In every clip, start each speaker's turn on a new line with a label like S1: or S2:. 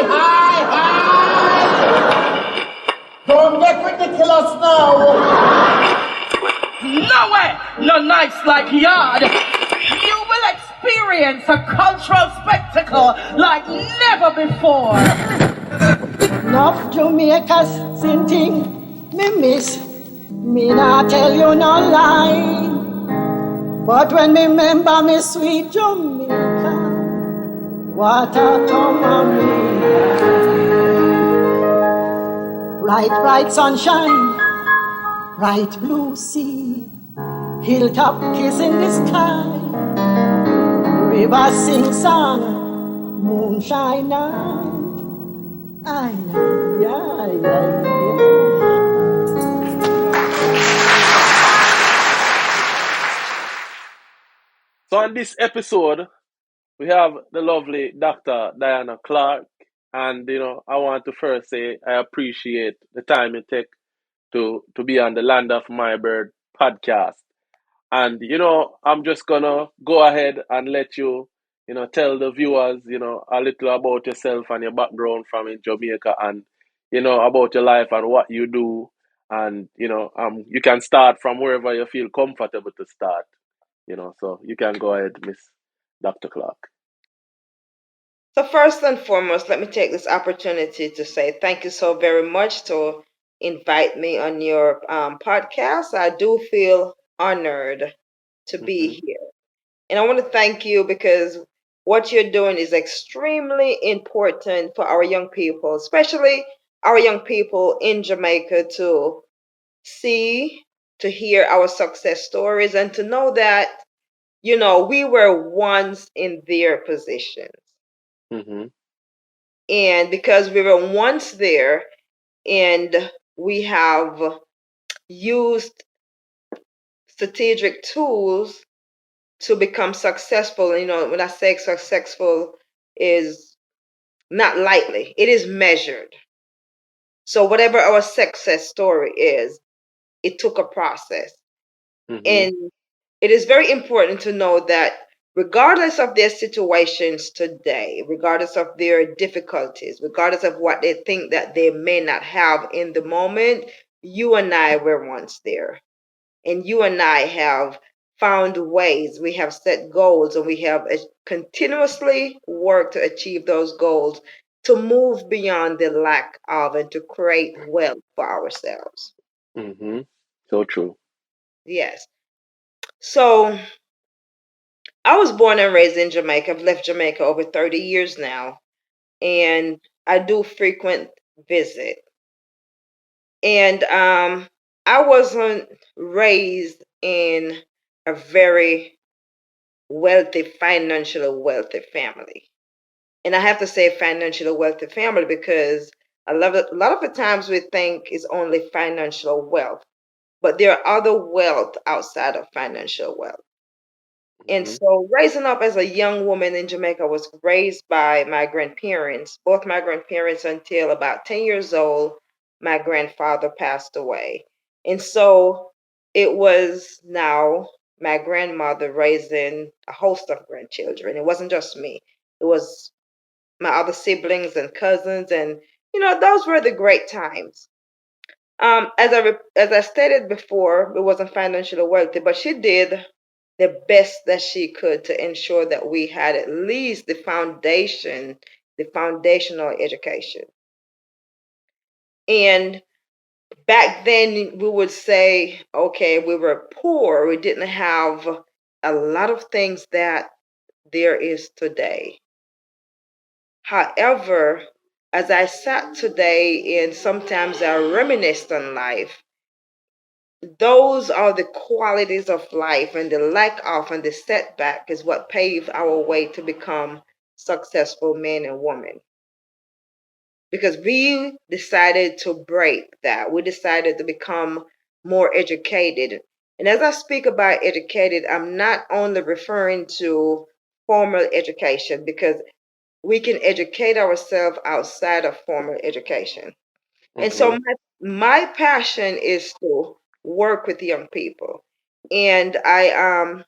S1: hi. Don't get ridiculous now.
S2: No way, no nights like yard. You will experience a cultural spectacle like never before.
S3: Enough Jamaica's sing thing, me miss. Me not tell you no lie. But when me remember me sweet Jamaica, what a time of me. Bright sunshine, bright blue sea, hilltop kiss in the sky, river sing song, moonshine night. Ay, ay, ay, ay.
S4: So on this episode, we have the lovely Dr. Diana Clarke. And, I want to first say I appreciate the time you take to be on the Land of My Bird podcast. And, I'm just going to go ahead and let you, tell the viewers, a little about yourself and your background from in Jamaica and, about your life and what you do. And, you can start from wherever you feel comfortable to start, so you can go ahead, Miss Dr. Clarke.
S5: So first and foremost, let me take this opportunity to say thank you so very much to invite me on your podcast. I do feel honored to be here. And I want to thank you because what you're doing is extremely important for our young people, especially our young people in Jamaica to see, to hear our success stories and to know that, we were once in their positions.
S4: Mm-hmm.
S5: And because we were once there and we have used strategic tools to become successful, when I say successful is not lightly, it is measured. So whatever our success story is, it took a process.
S4: Mm-hmm.
S5: And it is very important to know that regardless of their situations today, regardless of their difficulties, regardless of what they think that they may not have in the moment, you and I were once there. And you and I have found ways, we have set goals, and we have continuously worked to achieve those goals, to move beyond the lack of and to create wealth for ourselves.
S4: Mm-hmm. So true.
S5: Yes. So I was born and raised in Jamaica. I've left Jamaica over 30 years now, and I do frequent visit. And I wasn't raised in a very wealthy, financially wealthy family. And I have to say financially wealthy family because a lot of the times we think it's only financial wealth, but there are other wealth outside of financial wealth. And
S4: Mm-hmm.
S5: so raising up as a young woman in Jamaica, I was raised by my grandparents, both my grandparents until about 10 years old. My grandfather passed away. And so it was now my grandmother raising a host of grandchildren. It wasn't just me. It was my other siblings and cousins. And, those were the great times. As I stated before, it wasn't financially wealthy, but she did the best that she could to ensure that we had at least the foundation, the foundational education. And back then, we would say, okay, we were poor. We didn't have a lot of things that there is today. However, as I sat today and sometimes I reminisced on life, those are the qualities of life, and the lack of and the setback is what paved our way to become successful men and women. Because we decided to break that. We decided to become more educated. And as I speak about educated, I'm not only referring to formal education, because we can educate ourselves outside of formal education. And so
S4: Mm-hmm.
S5: my passion is to work with young people. And my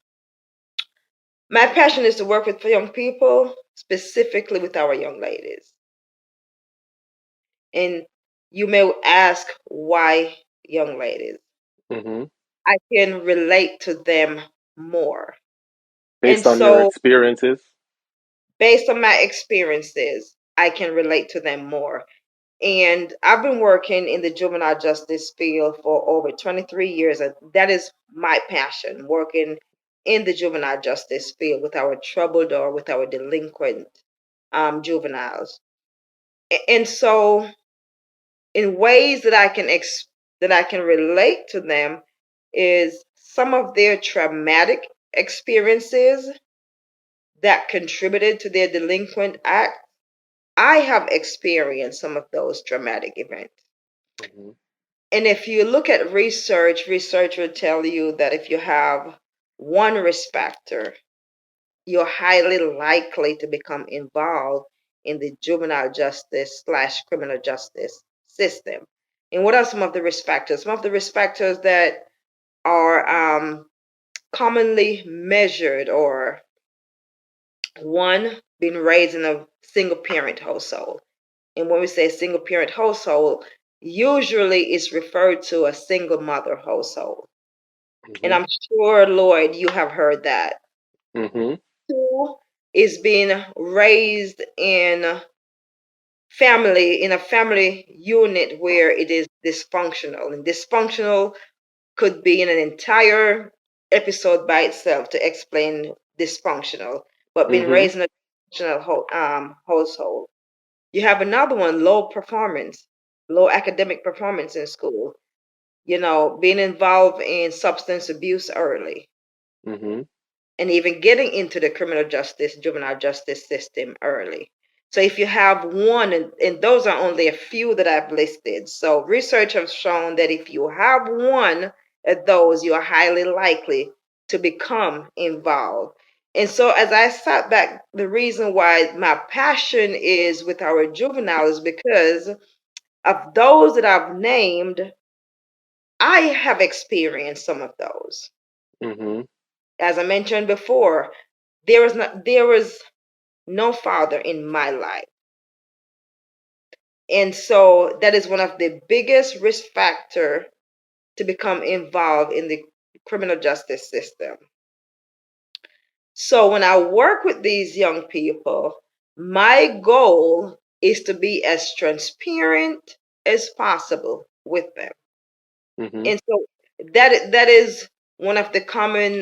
S5: passion is to work with young people, specifically with our young ladies. And you may ask why, young ladies.
S4: Mm-hmm.
S5: I can relate to them more. And
S4: Based on your
S5: so,
S4: experiences.
S5: based on my experiences, I can relate to them more. And I've been working in the juvenile justice field for over 23 years. And that is my passion, working in the juvenile justice field with our troubled or with our delinquent juveniles. And so, in ways that that I can relate to them is some of their traumatic experiences that contributed to their delinquent act. I have experienced some of those traumatic events.
S4: Mm-hmm.
S5: And if you look at research will tell you that if you have one risk factor, you're highly likely to become involved in the juvenile justice slash criminal justice system. And what are some of the risk factors? Some of the risk factors that are commonly measured, or one, being raised in a single parent household. And when we say single parent household, usually it's referred to a single mother household. And
S4: Mm-hmm.
S5: I'm sure, Lloyd, you have heard that.
S4: Mm-hmm.
S5: Two is being raised in a family unit where it is dysfunctional. And dysfunctional could be in an entire episode by itself to explain dysfunctional, but being
S4: Mm-hmm.
S5: raised in a dysfunctional household. You have another one, low performance, low academic performance in school, being involved in substance abuse early,
S4: Mm-hmm.
S5: and even getting into the juvenile justice system early. So if you have one, and those are only a few that I've listed. So research has shown that if you have one of those, you are highly likely to become involved. And so as I sat back, the reason why my passion is with our juveniles, because of those that I've named, I have experienced some of those.
S4: Mm-hmm.
S5: As I mentioned before, there was no father in my life. And so that is one of the biggest risk factor to become involved in the criminal justice system. So when I work with these young people, my goal is to be as transparent as possible with them.
S4: Mm-hmm.
S5: And so that is one of the common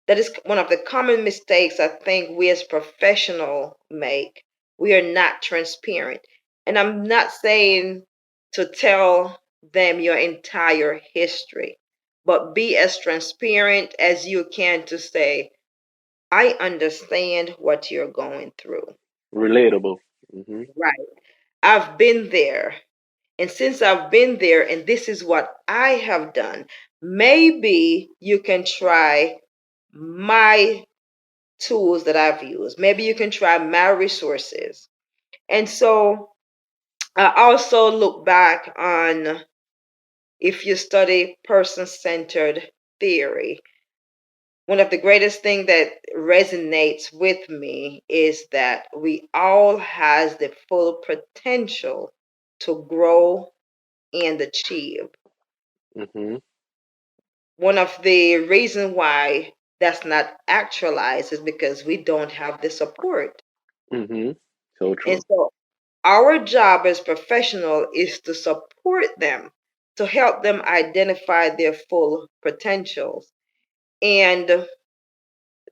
S5: that is one of the common mistakes I think we as professionals make. We are not transparent. And I'm not saying to tell them your entire history, but be as transparent as you can to say, I understand what you're going through.
S4: Relatable. Mm-hmm.
S5: Right. I've been there. And since I've been there and this is what I have done, maybe you can try my tools that I've used. Maybe you can try my resources. And so I also look back on, if you study person centered theory, one of the greatest things that resonates with me is that we all has the full potential to grow and achieve.
S4: Mm-hmm.
S5: One of the reasons why that's not actualized is because we don't have the support.
S4: Mm-hmm. So
S5: And
S4: true.
S5: so our job as professional is to support them, to help them identify their full potentials. And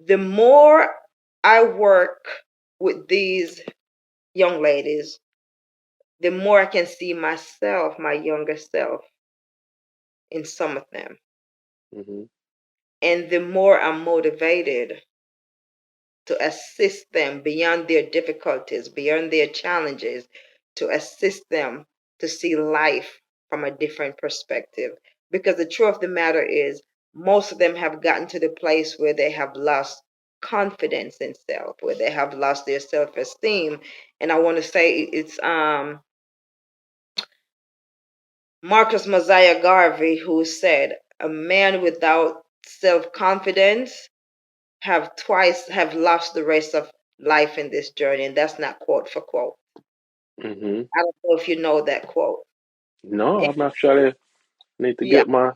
S5: the more I work with these young ladies, the more I can see myself, my younger self, in some of them.
S4: Mm-hmm.
S5: And the more I'm motivated to assist them beyond their difficulties, beyond their challenges, to assist them to see life from a different perspective. Because the truth of the matter is, most of them have gotten to the place where they have lost confidence in self, where they have lost their self-esteem. And I want to say it's Marcus Mosiah Garvey who said, "A man without self-confidence have lost the race of life in this journey," and that's not quote for quote.
S4: Mm-hmm.
S5: I don't know if you know that quote.
S4: No, I'm actually need to
S5: Yeah.
S4: get my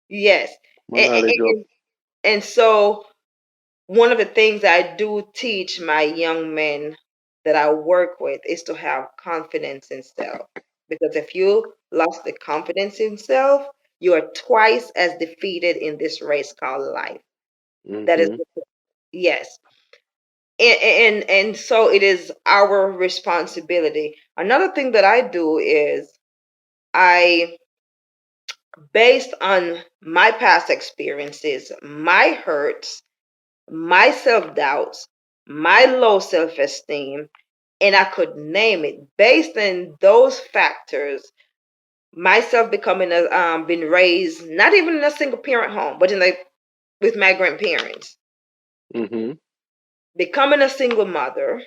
S5: Yes.
S4: my
S5: And,
S4: knowledge up.
S5: and so one of the things I do teach my young men that I work with is to have confidence in self. Because if you lost the confidence in self, you are twice as defeated in this race called life. That is,
S4: Mm-hmm.
S5: yes. And so it is our responsibility. Another thing that I do is I, based on my past experiences, my hurts, my self doubts, my low self esteem, and I could name it based on those factors. Myself becoming a been raised not even in a single parent home, but in a with my grandparents,
S4: Mm-hmm.
S5: becoming a single mother,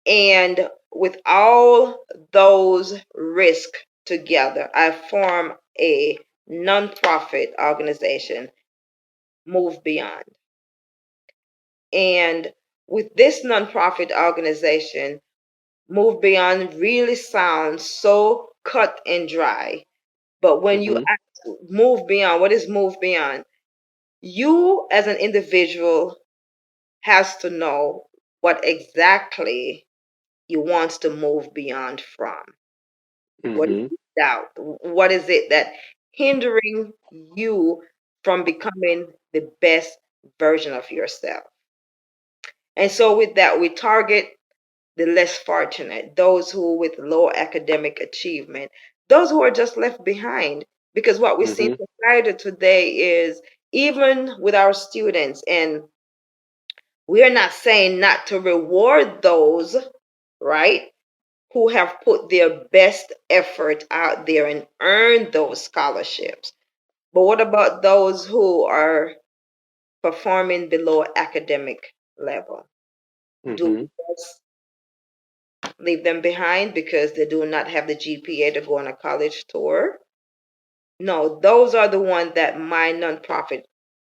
S5: and with all those risks together, I form a nonprofit organization, Move Beyond. And with this nonprofit organization, Move Beyond really sounds so cut and dry. But when you
S4: Mm-hmm.
S5: ask Move Beyond, what is Move Beyond? You as an individual has to know what exactly you want to move beyond from. What is
S4: Mm-hmm.
S5: the doubt? What is it that hindering you from becoming the best version of yourself? And so with that, we target the less fortunate, those who with low academic achievement, those who are just left behind. Because what we see
S4: Mm-hmm.
S5: in society today is even with our students, and we are not saying not to reward those, right, who have put their best effort out there and earned those scholarships. But what about those who are performing below academic level? Do
S4: Mm-hmm.
S5: we just leave them behind because they do not have the GPA to go on a college tour? No, those are the ones that my nonprofit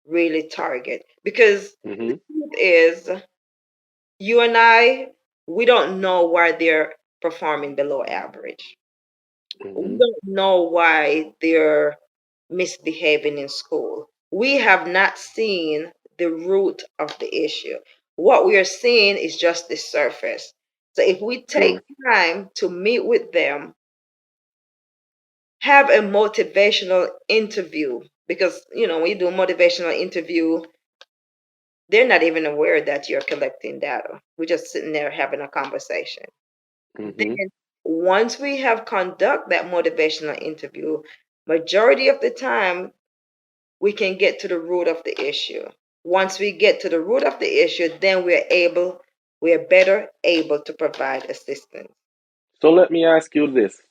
S5: really target. Because the
S4: Mm-hmm.
S5: truth is, you and I, we don't know why they're performing below average. We
S4: Mm-hmm.
S5: don't know why they're misbehaving in school. We have not seen the root of the issue. What we are seeing is just the surface. So if we take
S4: True.
S5: time to meet with them, have a motivational interview, because when you do a motivational interview, they're not even aware that you're collecting data. We're just sitting there having a conversation.
S4: Mm-hmm.
S5: Then once we have conduct that motivational interview, majority of the time we can get to the root of the issue. Once we get to the root of the issue, then we're better able to provide assistance.
S4: So let me ask you this.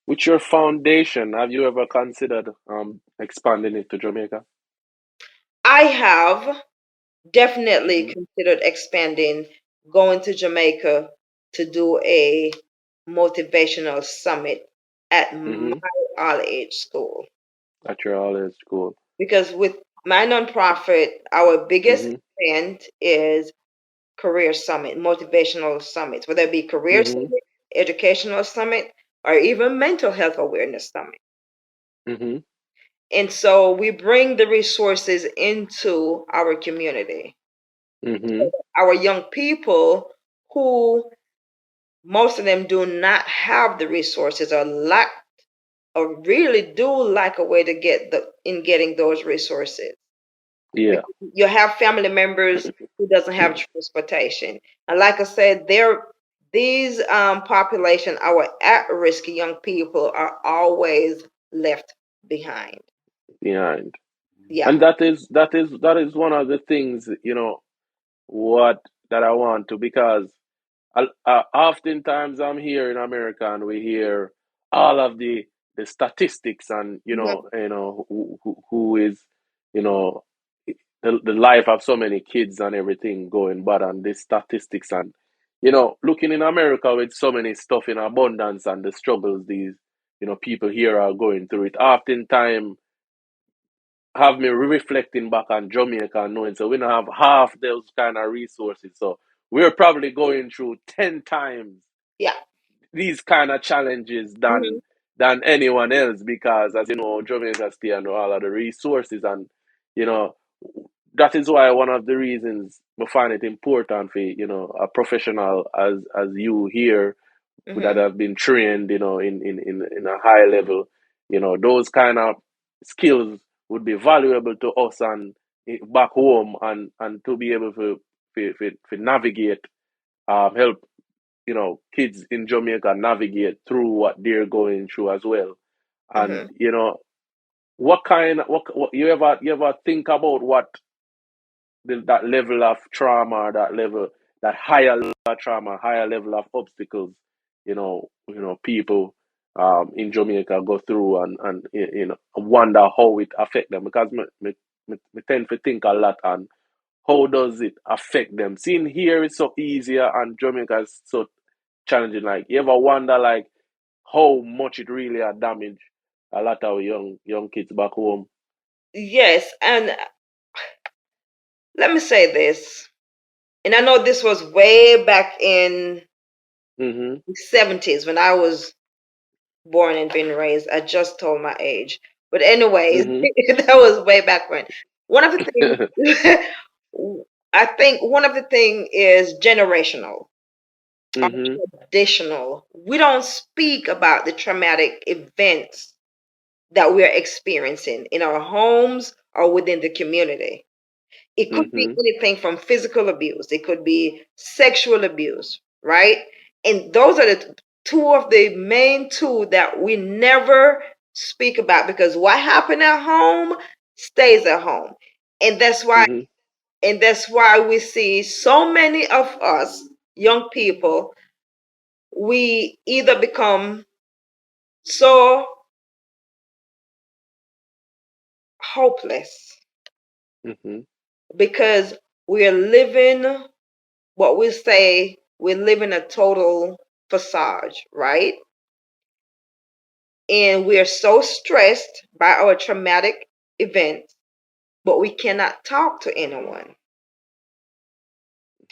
S4: With your foundation, have you ever considered expanding it to Jamaica?
S5: I have definitely
S4: Mm-hmm.
S5: considered expanding, going to Jamaica to do a motivational summit at my
S4: Mm-hmm.
S5: all age school.
S4: At your all age school.
S5: Because with my nonprofit, our biggest
S4: Mm-hmm.
S5: event is career summit, motivational summits, whether it be career
S4: Mm-hmm.
S5: summit, educational summit, or even mental health awareness summit.
S4: Mm-hmm.
S5: And so we bring the resources into our community.
S4: Mm-hmm.
S5: Our young people who most of them do not have the resources or lack or really do lack a way to get getting those resources.
S4: Yeah.
S5: Because you have family members who doesn't have transportation, and like I said, these population, our at-risk young people, are always left behind.
S4: Behind.
S5: Yeah.
S4: And that is one of the things, what that I want to, because oftentimes I'm here in America and we hear all of the statistics and
S5: Mhm.
S4: who is you know the life of so many kids and everything going bad, and the statistics, and looking in America with so many stuff in abundance, and the struggles these people here are going through, it oftentimes have me reflecting back on Jamaica and knowing, so we don't have half those kind of resources. So we're probably going through 10 times
S5: Yeah.
S4: these kind of challenges
S5: Hmm.
S4: than anyone else, because as you know, Jamaica still and all of the resources, and you know that is why one of the reasons we find it important for a professional as you here that
S5: Hmm.
S4: have been trained in a high level, those kind of skills would be valuable to us and back home, and to be able to navigate, help kids in Jamaica navigate through what they're going through as well. And
S5: Hmm.
S4: what you ever think about what that level of trauma, that higher level of trauma, higher level of obstacles, people in Jamaica go through, and wonder how it affect them, because me tend to think a lot on how does it affect them. Seeing here is so easier and Jamaica is so challenging. Like, you ever wonder like how much it really a damage a lot of young kids back home?
S5: Yes, and let me say this, and I know this was way back in
S4: Mhm.
S5: the 70s when I was born and been raised. I just told my age. But anyways,
S4: Mhm.
S5: that was way back when. One of the things I think one of the thing is generational or
S4: Mhm.
S5: traditional. We don't speak about the traumatic events that we're experiencing in our homes or within the community. It could be
S4: Mhm.
S5: anything from physical abuse, it could be sexual abuse, right? And those are the two of the main two that we never speak about, because what happened at home stays at home. And that's why
S4: Mhm.
S5: we see so many of us young people, we either become so hopeless
S4: Mhm.
S5: because we're living what we say, we're living a total facade, right? And we're so stressed by our traumatic events, but we cannot talk to anyone.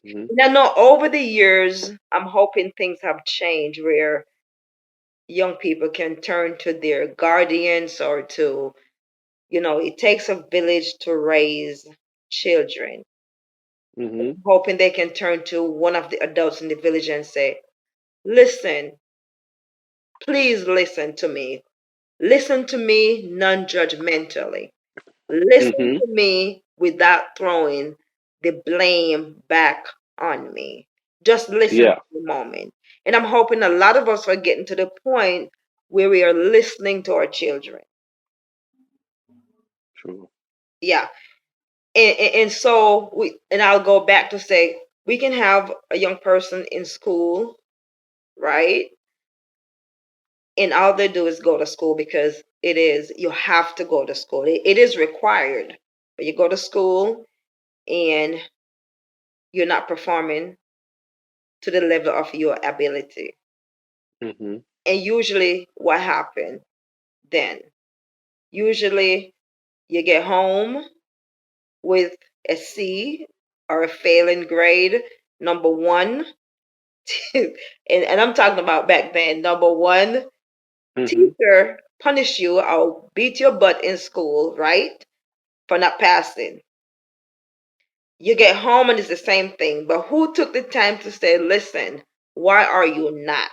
S4: Mhm.
S5: And I know over the years, I'm hoping things have changed where young people can turn to their guardians or to, it takes a village to raise children.
S4: Mhm.
S5: Hoping they can turn to one of the adults in the village and say, listen, please listen to me. Listen to me non judgmentally. Listen
S4: Mhm.
S5: to me without throwing the blame back on me. Just listen
S4: Yeah.
S5: for a moment. And I'm hoping a lot of us are getting to the point where we are listening to our children.
S4: True.
S5: Yeah. And so I'll go back to say, we can have a young person in school, right? And all they do is go to school because you have to go to school. It is required. But you go to school and you're not performing to the level of your ability.
S4: Mhm.
S5: And usually what happens then? Usually you get home with a C or a failing grade, number one. And I'm talking about back then, number one,
S4: Mhm.
S5: teacher punish you or beat your butt in school, right? For not passing. You get home and it's the same thing. But who took the time to say, listen, why are you not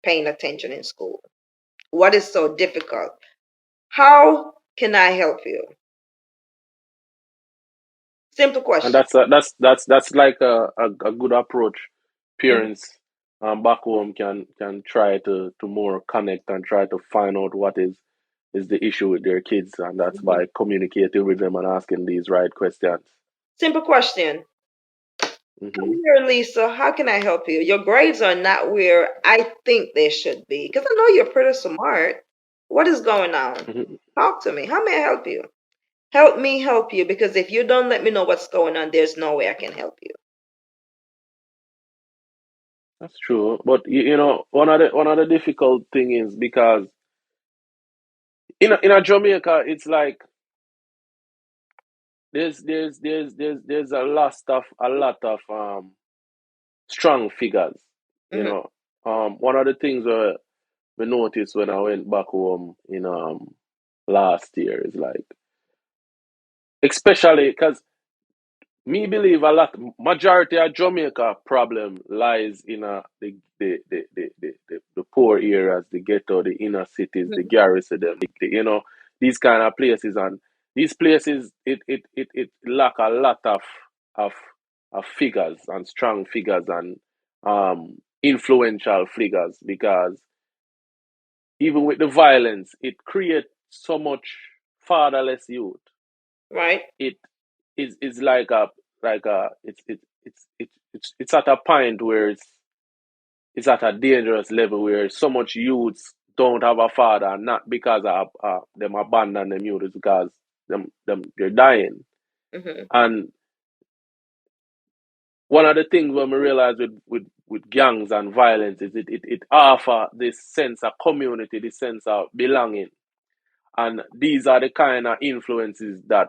S5: paying attention in school? What is so difficult? How can I help you? Simple
S4: And
S5: question.
S4: that's like a good approach.
S5: Mhm.
S4: Parents back home can try to more connect and try to find out what is the issue with their kids, and that's
S5: Mhm.
S4: by communicating with them and asking these right questions.
S5: Simple question.
S4: Mhm.
S5: Come here, Lisa. How can I help you? Your grades are not where I think they should be because I know you're pretty smart. What is going on?
S4: Mhm.
S5: Talk to me. How may I help you? Help me help you, because if you don't let me know what's going on, there's no way I can help you.
S4: That's true, but one of the difficult thing is because in a Jamaica, it's like there's a lot of strong figures. You
S5: Mm-hmm.
S4: know, one of the things we noticed when I went back home in last year is like, especially because me believe a lot majority of Jamaica problem lies in the poor areas, the ghetto, the inner cities, the garrison, these kind of places, and these places it lack a lot of of figures and strong figures and influential figures, because even with the violence it creates so much fatherless youth.
S5: Right.
S4: It is like a it's at a point where it's at a dangerous level where so much youths don't have a father, not because of them abandon them youth, it's because them they're dying.
S5: Mm-hmm.
S4: And one of the things when we realize with gangs and violence is it offer this sense of community, this sense of belonging. And these are the kind of influences that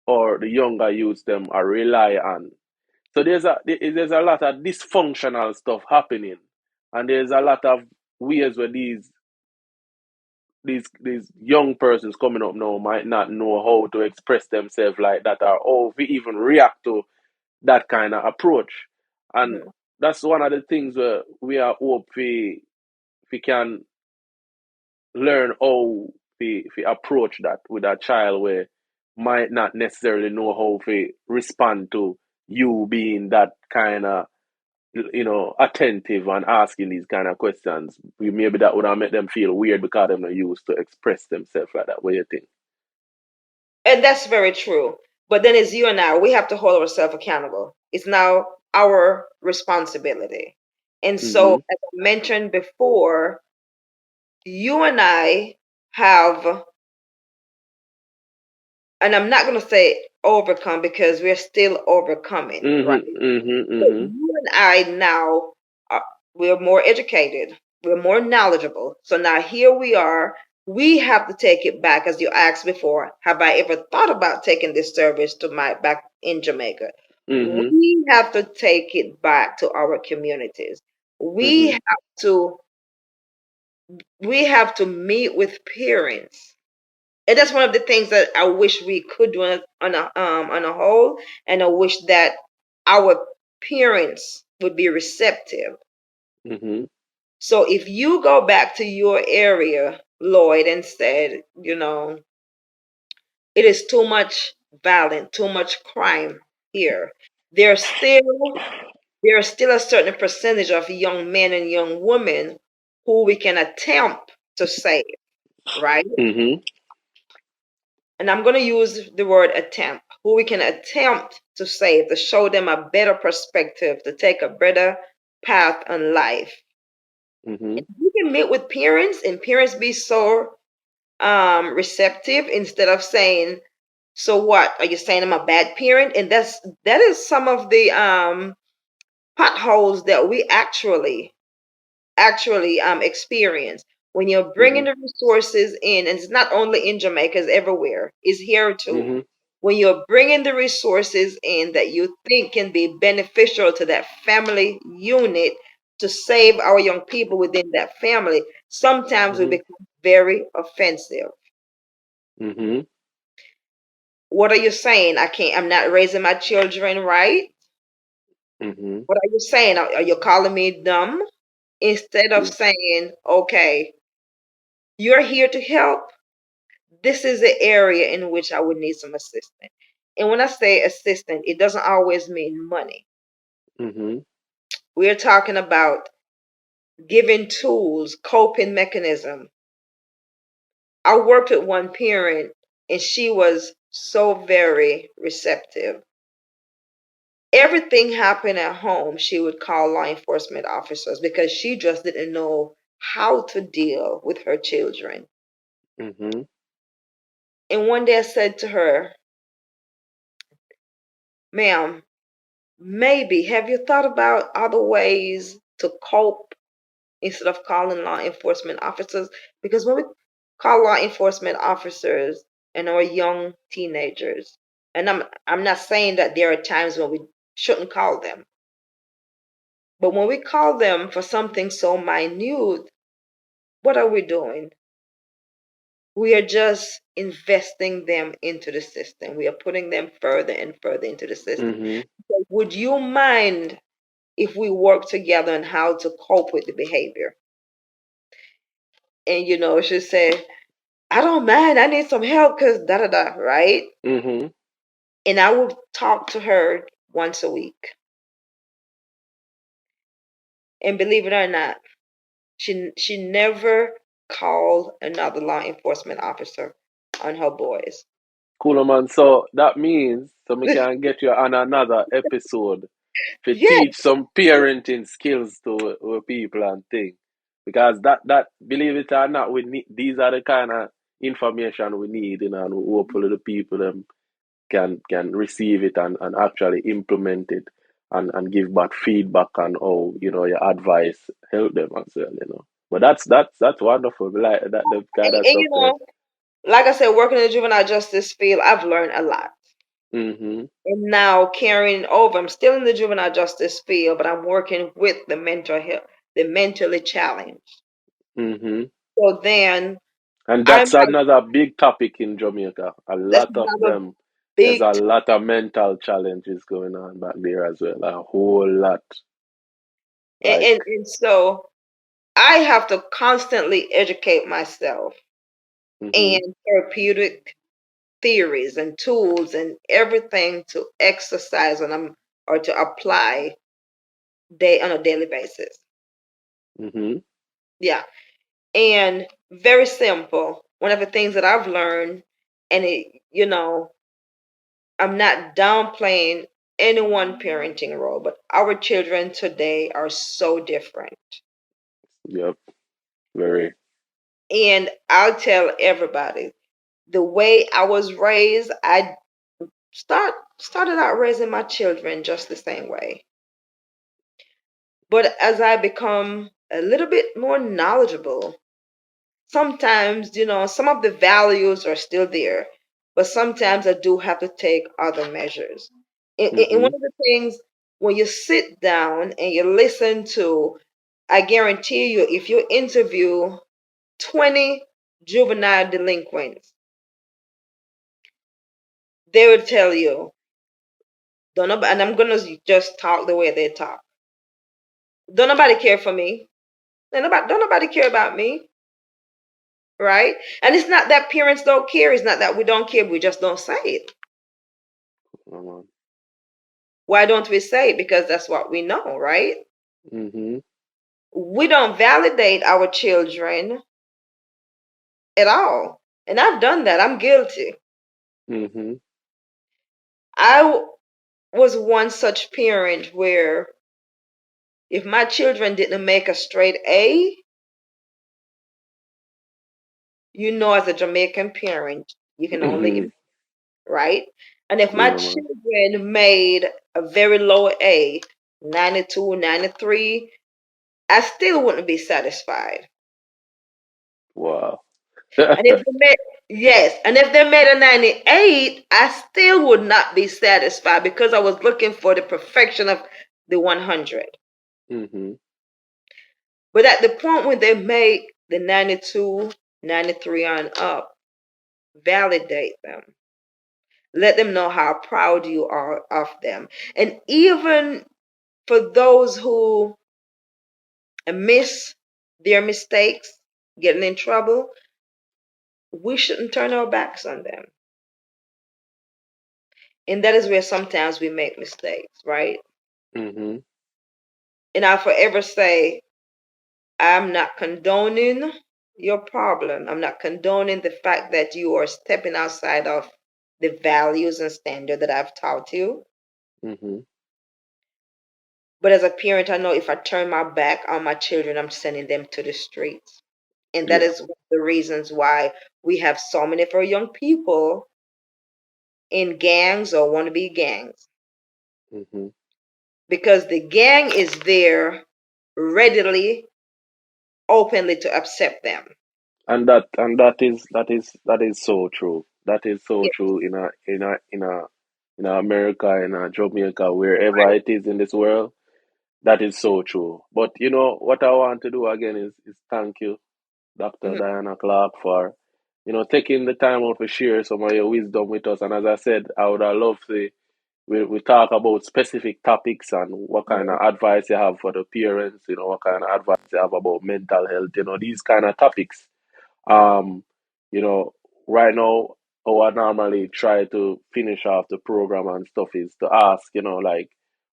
S4: or the younger youths them are rely on. So there's a lot of dysfunctional stuff happening, and there's a lot of ways where these young persons coming up now might not know how to express themselves like that, or how we even react to that kind of approach. And
S5: Mm-hmm.
S4: that's one of the things where we are hope we can learn how we approach that with a child where might not necessarily know how to respond to you being that kind of attentive and asking these kind of questions. Maybe that would have made them feel weird because they're not used to express themselves like that. What do you think?
S5: And that's very true. But then it's you and I, we have to hold ourselves accountable. It's now our responsibility. And so,
S4: Mm-hmm.
S5: as I mentioned before, you and I have, and I'm not going to say overcome because we're still overcoming, right?
S4: Mm-hmm. Mm-hmm.
S5: But
S4: Mm-hmm.
S5: you and I now, are, we're more educated, we're more knowledgeable. So now here we are. We have to take it back, as you asked before. Have I ever thought about taking this service to my back in Jamaica?
S4: Mm-hmm.
S5: We have to take it back to our communities. We
S4: Mm-hmm.
S5: have to we have to meet with parents, and that's one of the things that I wish we could do on a whole, and I wish that our parents would be receptive.
S4: Mm-hmm.
S5: So if you go back to your area, Lloyd, and said, it is too much violence, too much crime here, there's still there's still a certain percentage of young men and young women who we can attempt to save, right?
S4: Mm-hmm.
S5: And I'm going to use the word attempt, who we can attempt to save, to show them a better perspective, to take a better path in life.
S4: Mm-hmm.
S5: And you can meet with parents, and parents be so receptive instead of saying, so what? Are you saying I'm a bad parent? And that is some of the potholes that we actually experience when you're bringing
S4: Mm-hmm.
S5: the resources in, and it's not only in Jamaica, it's everywhere, it's here too.
S4: Mm-hmm.
S5: When you're bringing the resources in that you think can be beneficial to that family unit to save our young people within that family, sometimes we
S4: Mm-hmm.
S5: become very offensive.
S4: Mm-hmm.
S5: What are you saying? I'm not raising my children right?
S4: Mm-hmm.
S5: What are you saying? Are you calling me dumb? Instead of saying, okay, you're here to help. This is the area in which I would need some assistance. And when I say assistance, it doesn't always mean money.
S4: Mm-hmm.
S5: We're talking about giving tools, coping mechanism. I worked with one parent and she was so very receptive. Everything happened at home, she would call law enforcement officers because she just didn't know how to deal with her children.
S4: Mm-hmm.
S5: And one day I said to her, ma'am, maybe have you thought about other ways to cope instead of calling law enforcement officers? Because when we call law enforcement officers and our young teenagers, and I'm not saying that there are times when we shouldn't call them, But when we call them for something so minute, what are we doing? We are just investing them into the system. We are putting them further and further into the system.
S4: Mm-hmm.
S5: So would you mind if we work together on how to cope with the behavior? And she said, I don't mind. I need some help because da da da, right?
S4: Mm-hmm.
S5: And I would talk to her once a week. And believe it or not, she never called another law enforcement officer on her boys.
S4: Cool, man. So that means so we can get you on another episode to
S5: Yes,
S4: teach some parenting skills to people and things. Because that believe it or not, we need these are the kind of information we need, and hopefully the people can receive it and actually implement it and give back feedback on how your advice help them as well. But that's wonderful. Like that the kind of
S5: and
S4: stuff that.
S5: like I said, working in the juvenile justice field, I've learned a lot.
S4: Mm-hmm.
S5: And now carrying over, I'm still in the juvenile justice field, but I'm working with the mental health, the mentally challenged.
S4: Mm-hmm.
S5: So then
S4: And
S5: I'm
S4: that's another big topic in Jamaica. A
S5: that's
S4: lot of
S5: another
S4: them. There's
S5: big
S4: a lot of mental challenges going on back there as well. A whole lot. Like,
S5: and so I have to constantly educate myself
S4: mm-hmm.
S5: and therapeutic theories and tools and everything to exercise on them or to apply on a daily basis.
S4: Mm-hmm.
S5: Yeah. And very simple. One of the things that I've learned, and I'm not downplaying any one parenting role, but our children today are so different.
S4: Yep. Very.
S5: And I'll tell everybody the way I was raised, I started out raising my children just the same way. But as I become a little bit more knowledgeable, sometimes, some of the values are still there, but sometimes I do have to take other measures. And
S4: Mm-hmm.
S5: one of the things, when you sit down and you listen to, I guarantee you, if you interview 20 juvenile delinquents, they would tell you, don't nobody, and I'm gonna just talk the way they talk. Don't nobody care for me. Don't nobody care about me, right? And it's not that parents don't care. It's not that we don't care. We just don't say it. Why don't we say it? Because that's what we know, right?
S4: Mm-hmm.
S5: We don't validate our children at all. And I've done that. I'm guilty.
S4: Mm-hmm.
S5: I was one such parent where if my children didn't make a straight A, as a Jamaican parent, you can
S4: Mm-hmm.
S5: only, right? And if my
S4: Yeah, man.
S5: children made a very low A, 92, 93, I still wouldn't be satisfied.
S4: Wow.
S5: And if they made, yes, and if they made a 98, I still would not be satisfied because I was looking for the perfection of the 100.
S4: Mm-hmm.
S5: But at the point when they make the 92, 93 on up, validate them. Let them know how proud you are of them. And even for those who miss their mistakes, getting in trouble, we shouldn't turn our backs on them. And that is where sometimes we make mistakes, right?
S4: Mm-hmm.
S5: And I'll forever say, I'm not condoning your problem. I'm not condoning the fact that you are stepping outside of the values and standard that I've taught you.
S4: Mm-hmm.
S5: But as a parent, I know if I turn my back on my children, I'm sending them to the streets. And that
S4: Yeah.
S5: is one of the reasons why we have so many of our young people in gangs or wannabe gangs.
S4: Mm-hmm.
S5: Because the gang is there readily, openly to accept them.
S4: And that is so true. That is so
S5: Yeah,
S4: true in America, in Jamaica, wherever
S5: right.
S4: it is in this world. That is so true. But you know what I want to do again is thank you, Dr.
S5: Mhm.
S4: Diana Clarke, for taking the time out to share some of your wisdom with us. And as I said, I would have loved to we talk about specific topics and what kind of advice you have for the parents, what kind of advice you have about mental health, these kind of topics. Um, you know, right now, how I normally try to finish off the program and stuff is to ask, like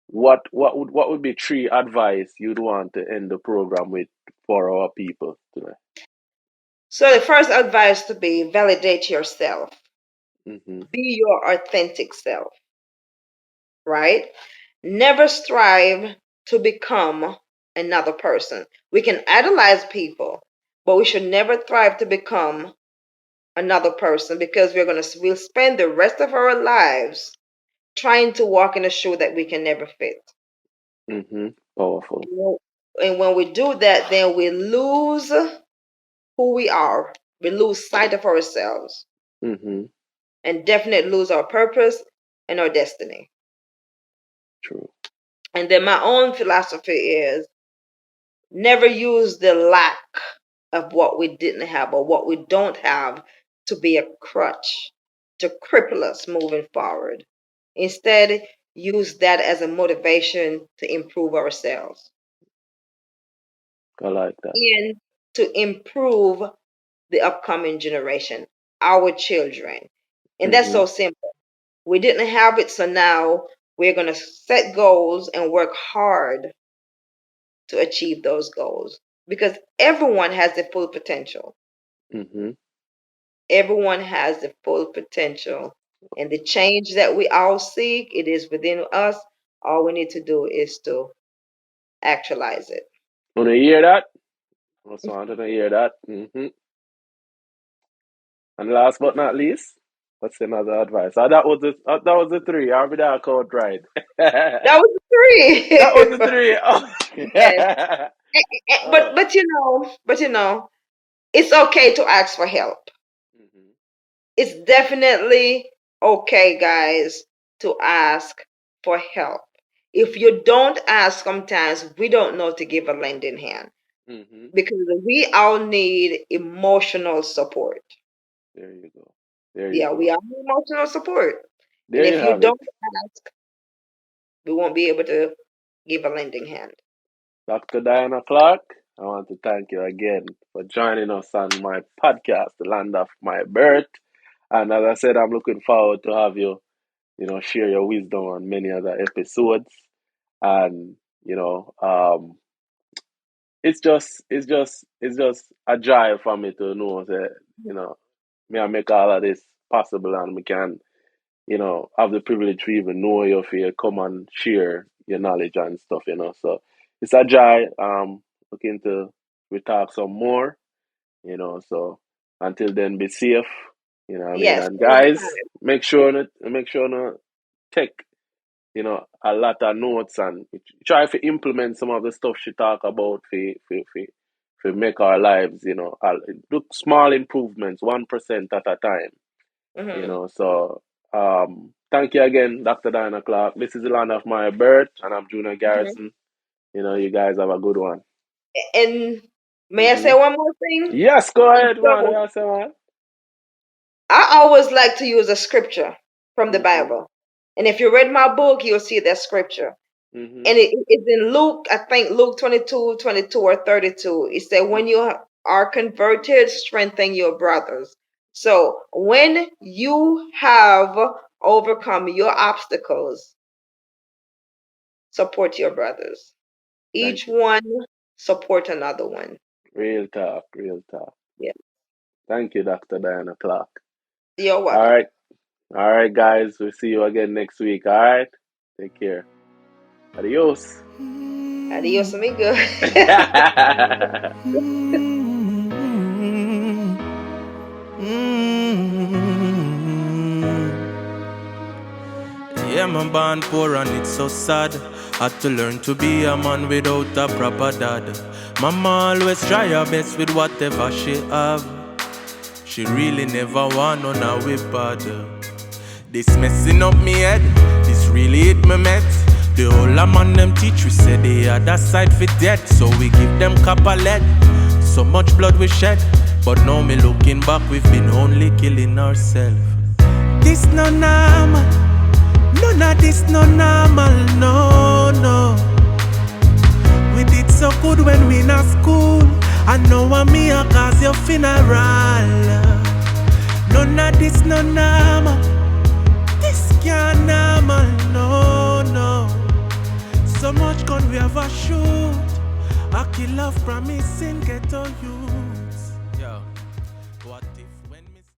S4: what would be three advice you'd want to end the program with for our people today?
S5: So the first advice to be validate yourself.
S4: Mm-hmm.
S5: Be your authentic self, right? Never strive to become another person. We can idolize people, but we should never strive to become another person because we'll spend the rest of our lives trying to walk in a shoe that we can never fit.
S4: Mm-hmm. Powerful.
S5: And when we do that, then we lose who we are. We lose sight of ourselves
S4: Mm-hmm.
S5: and definitely lose our purpose and our destiny.
S4: True.
S5: And then my own philosophy is never use the lack of what we didn't have or what we don't have to be a crutch, to cripple us moving forward. Instead, use that as a motivation to improve ourselves
S4: I like that.
S5: and to improve the upcoming generation, our children. And that's
S4: Mm-hmm.
S5: so simple. We didn't have it, so now we're going to set goals and work hard to achieve those goals because everyone has the full potential.
S4: Mm-hmm.
S5: Everyone has the full potential. And the change that we all seek, it is within us. All we need to do is to actualize it.
S4: Wanna hear that? Also wanted to hear that. Mm-hmm. And last but not least, what's another advice? That was the three. I'll be that count right.
S5: That was three.
S4: That was the three. Oh.
S5: Yes.
S4: Oh.
S5: But you know, it's okay to ask for help.
S4: Mhm.
S5: It's definitely okay, guys, to ask for help. If you don't ask, sometimes we don't know to give a lending hand
S4: Mhm.
S5: because we all need emotional support.
S4: There you go. There you
S5: Yeah, we
S4: go.
S5: all need emotional support. And
S4: There you
S5: if you
S4: have it.
S5: don't ask, we won't be able to give a lending hand.
S4: Dr. Diana Clarke, I want to thank you again for joining us on my podcast, The Land of My Birth. And as I said, I'm looking forward to have you, share your wisdom on many other episodes. And, it's just a joy for me to know that, me I make all of this possible and we can, have the privilege to even know you if you come and share your knowledge and stuff, So it's a joy. Looking to we talk some more, so until then be safe, what I mean?
S5: Yes,
S4: And guys,
S5: anytime.
S4: make sure to take, a lot of notes and try to implement some of the stuff she talk about for make our lives, look small improvements, 1% at a time,
S5: Hmm.
S4: So thank you again, Dr. Diana Clarke. This is the land of my birth, and I'm Junior
S5: Hmm.
S4: Garrison. You guys have a good one.
S5: And may I say
S4: Hmm.
S5: one more thing?
S4: Yes, go ahead, man.
S5: So
S4: Yes, man.
S5: I always like to use a scripture from the
S4: Hmm.
S5: Bible. And if you read my book, you'll see that scripture.
S4: Hmm.
S5: And it's in Luke, I think Luke 22 or 32. It said, when you are converted, strengthen your brothers. So when you have overcome your obstacles, support your brothers.
S4: Thank
S5: Each
S4: you.
S5: one support another one.
S4: Real talk, real talk.
S5: Yeah.
S4: Thank you, Dr. Diana Clarke.
S5: You're
S4: All
S5: welcome.
S4: right. All right, guys. We'll see you again next week. All right. Take care. Adios.
S5: Adios, amigo.
S6: Yeah, my born poor and it's so sad. Had to learn to be a man without a proper dad. Mama always try her best with whatever she have. She really never want none of we bad. This messing up me head, this really hit me met. The older man them teach we say the other side fit dead, so we give them copper lead. So much blood we shed, but now me looking back, we've been only killing ourselves. This no normal, none of this no normal, no, no. We did so good when we in a school, and now I'm me a cause your funeral. None of this no normal, this can't normal, no, no. So much gun we ever shoot, I kill love promising get on you.